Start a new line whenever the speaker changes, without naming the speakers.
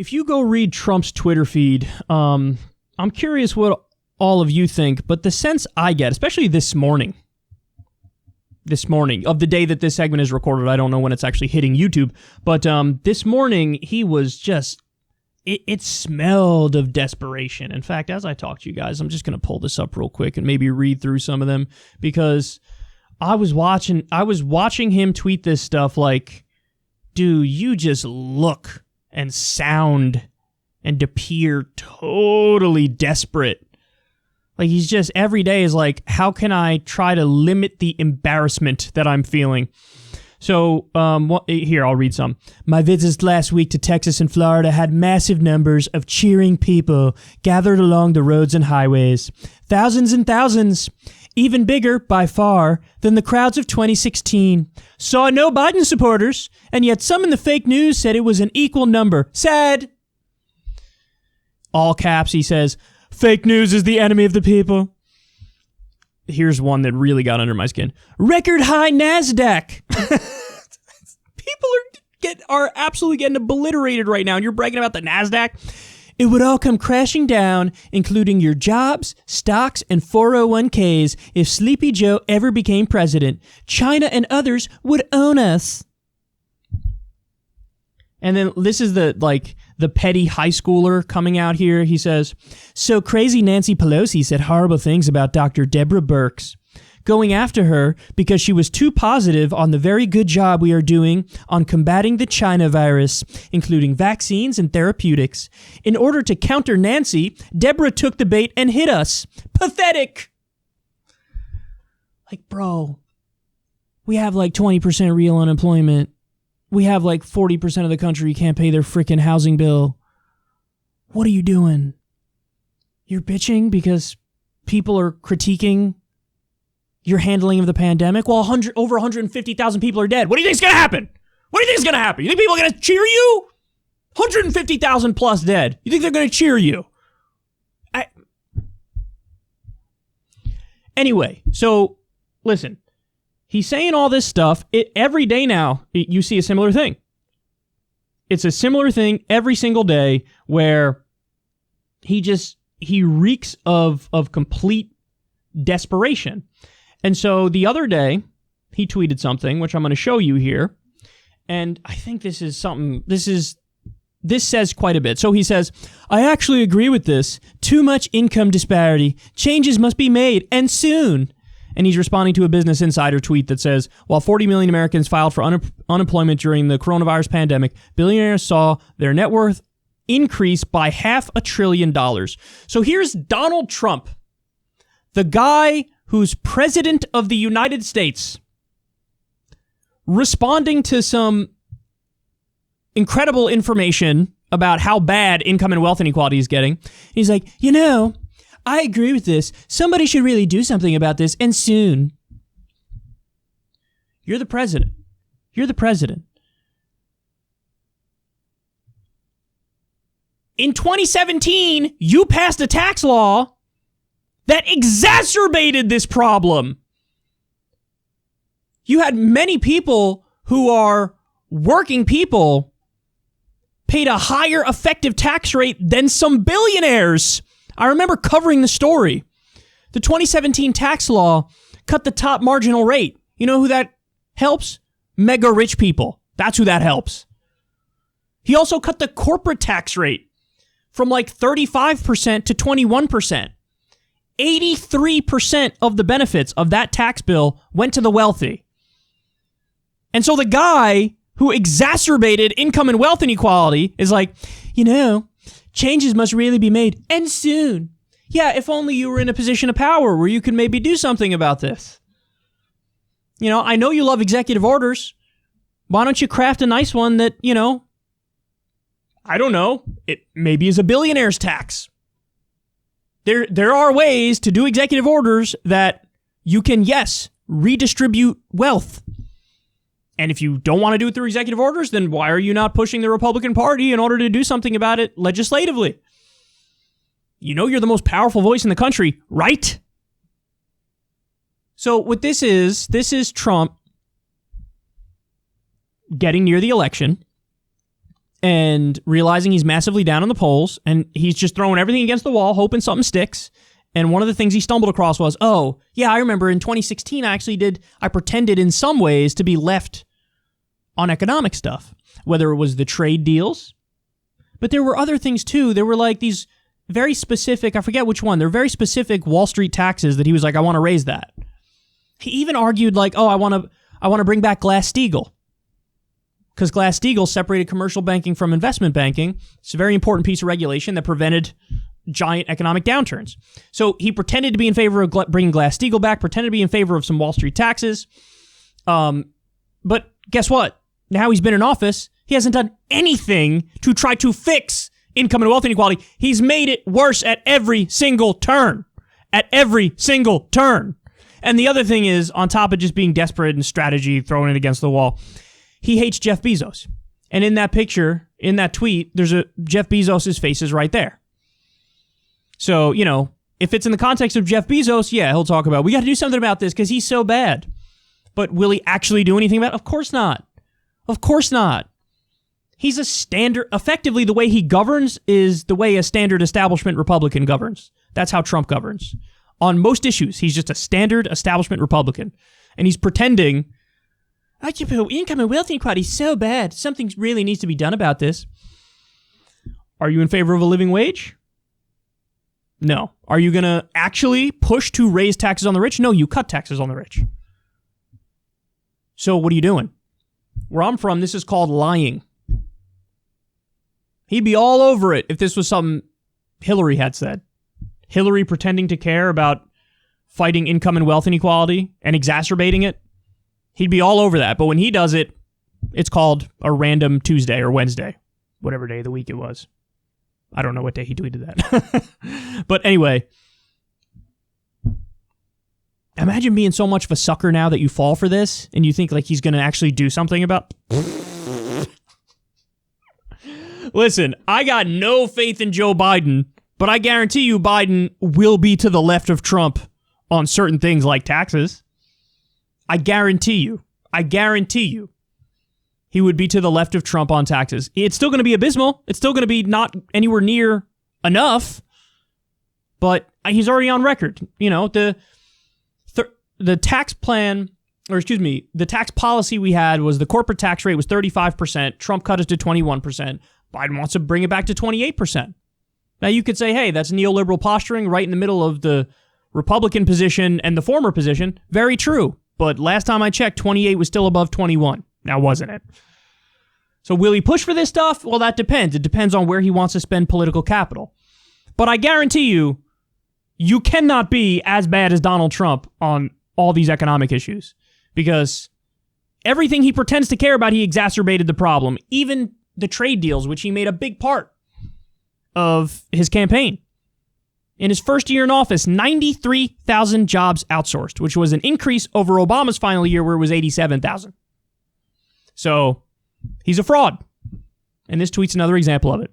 If you go read Trump's Twitter feed, I'm curious what all of you think, but the sense I get, especially this morning, of the day that this segment is recorded, I don't know when it's actually hitting YouTube, but this morning he was just, it smelled of desperation. In fact, as I talk to you guys, I'm just going to pull this up real quick and maybe read through some of them, because I was watching him tweet this stuff like, dude, you just look and sound and appear totally desperate. Like, he's just, every day is like, how can I try to limit the embarrassment that I'm feeling? So, here, I'll read some. My visits last week to Texas and Florida had massive numbers of cheering people gathered along the roads and highways. Thousands and thousands. Even bigger, by far, than the crowds of 2016. Saw no Biden supporters, and yet some in the fake news said it was an equal number. Sad. All caps, he says, fake news is the enemy of the people. Here's one that really got under my skin. Record high NASDAQ. People are absolutely getting obliterated right now, and you're bragging about the NASDAQ. It would all come crashing down, including your jobs, stocks, and 401ks if Sleepy Joe ever became president. China and others would own us. And then this is the petty high schooler coming out here. He says, so crazy Nancy Pelosi said horrible things about Dr. Deborah Birx, going after her because she was too positive on the very good job we are doing on combating the China virus, including vaccines and therapeutics. In order to counter Nancy, Deborah took the bait and hit us. Pathetic. Like, bro, we have like 20% real unemployment. We have like 40% of the country can't pay their freaking housing bill. What are you doing? You're bitching because people are critiquing your handling of the pandemic while over 150,000 people are dead. What do you think's going to happen? What do you think's going to happen? You think people are going to cheer you? 150,000 plus dead. You think they're going to cheer you? Anyway, so listen. He's saying all this stuff. Every day now, you see a similar thing. It's a similar thing every single day where he reeks of complete desperation. And so the other day, he tweeted something, which I'm going to show you here. And I think this is something, this says quite a bit. So he says, I actually agree with this. Too much income disparity. Changes must be made, and soon. And he's responding to a Business Insider tweet that says, while 40 million Americans filed for unemployment during the coronavirus pandemic, billionaires saw their net worth increase by $500 billion. So here's Donald Trump, the guy who's president of the United States, responding to some incredible information about how bad income and wealth inequality is getting. He's like, I agree with this. Somebody should really do something about this, and soon. You're the president. You're the president. In 2017, you passed a tax law that exacerbated this problem. You had many people who are working people paid a higher effective tax rate than some billionaires. I remember covering the story. The 2017 tax law cut the top marginal rate. You know who that helps? Mega rich people. That's who that helps. He also cut the corporate tax rate from like 35% to 21%. 83% of the benefits of that tax bill went to the wealthy. And so the guy who exacerbated income and wealth inequality is like, changes must really be made, and soon. Yeah, if only you were in a position of power where you could maybe do something about this. I know you love executive orders. Why don't you craft a nice one that, I don't know, it maybe is a billionaire's tax. There are ways to do executive orders that you can, yes, redistribute wealth. And if you don't want to do it through executive orders, then why are you not pushing the Republican Party in order to do something about it legislatively? You're the most powerful voice in the country, right? So what this is Trump getting near the election and realizing he's massively down in the polls, and he's just throwing everything against the wall, hoping something sticks. And one of the things he stumbled across was, oh, yeah, I remember in 2016, I pretended in some ways to be left on economic stuff, whether it was the trade deals. But there were other things too. There were like these very specific, I forget which one, they're very specific Wall Street taxes that he was like, I want to raise that. He even argued like, oh, I want to bring back Glass-Steagall. Because Glass-Steagall separated commercial banking from investment banking. It's a very important piece of regulation that prevented giant economic downturns. So he pretended to be in favor of bringing Glass-Steagall back, pretended to be in favor of some Wall Street taxes. But guess what? Now he's been in office, he hasn't done anything to try to fix income and wealth inequality. He's made it worse at every single turn. At every single turn. And the other thing is, on top of just being desperate and strategy, throwing it against the wall, he hates Jeff Bezos. And in that picture, in that tweet, there's Jeff Bezos' face is right there. So, you know, if it's in the context of Jeff Bezos, yeah, he'll talk about, we got to do something about this because he's so bad. But will he actually do anything about it? Of course not. Of course not. He's a standard, effectively the way he governs is the way a standard establishment Republican governs. That's how Trump governs. On most issues, he's just a standard establishment Republican. And he's pretending, income and wealth inequality is so bad. Something really needs to be done about this. Are you in favor of a living wage? No. Are you going to actually push to raise taxes on the rich? No, you cut taxes on the rich. So what are you doing? Where I'm from, this is called lying. He'd be all over it if this was something Hillary had said. Hillary pretending to care about fighting income and wealth inequality and exacerbating it. He'd be all over that. But when he does it, it's called a random Tuesday or Wednesday, whatever day of the week it was. I don't know what day he tweeted that. But anyway, imagine being so much of a sucker now that you fall for this and you think like he's going to actually do something about. Listen, I got no faith in Joe Biden, but I guarantee you Biden will be to the left of Trump on certain things like taxes. I guarantee you. He would be to the left of Trump on taxes. It's still going to be abysmal. It's still going to be not anywhere near enough, but he's already on record. You know, the tax plan, or excuse me, the tax policy we had was the corporate tax rate was 35%. Trump cut it to 21%. Biden wants to bring it back to 28%. Now you could say, hey, that's neoliberal posturing right in the middle of the Republican position and the former position. Very true. But last time I checked, 28 was still above 21. Now, wasn't it? So will he push for this stuff? Well, that depends. It depends on where he wants to spend political capital. But I guarantee you, you cannot be as bad as Donald Trump on all these economic issues. Because everything he pretends to care about, he exacerbated the problem. Even the trade deals, which he made a big part of his campaign. In his first year in office, 93,000 jobs outsourced, which was an increase over Obama's final year where it was 87,000. So he's a fraud. And this tweet's another example of it.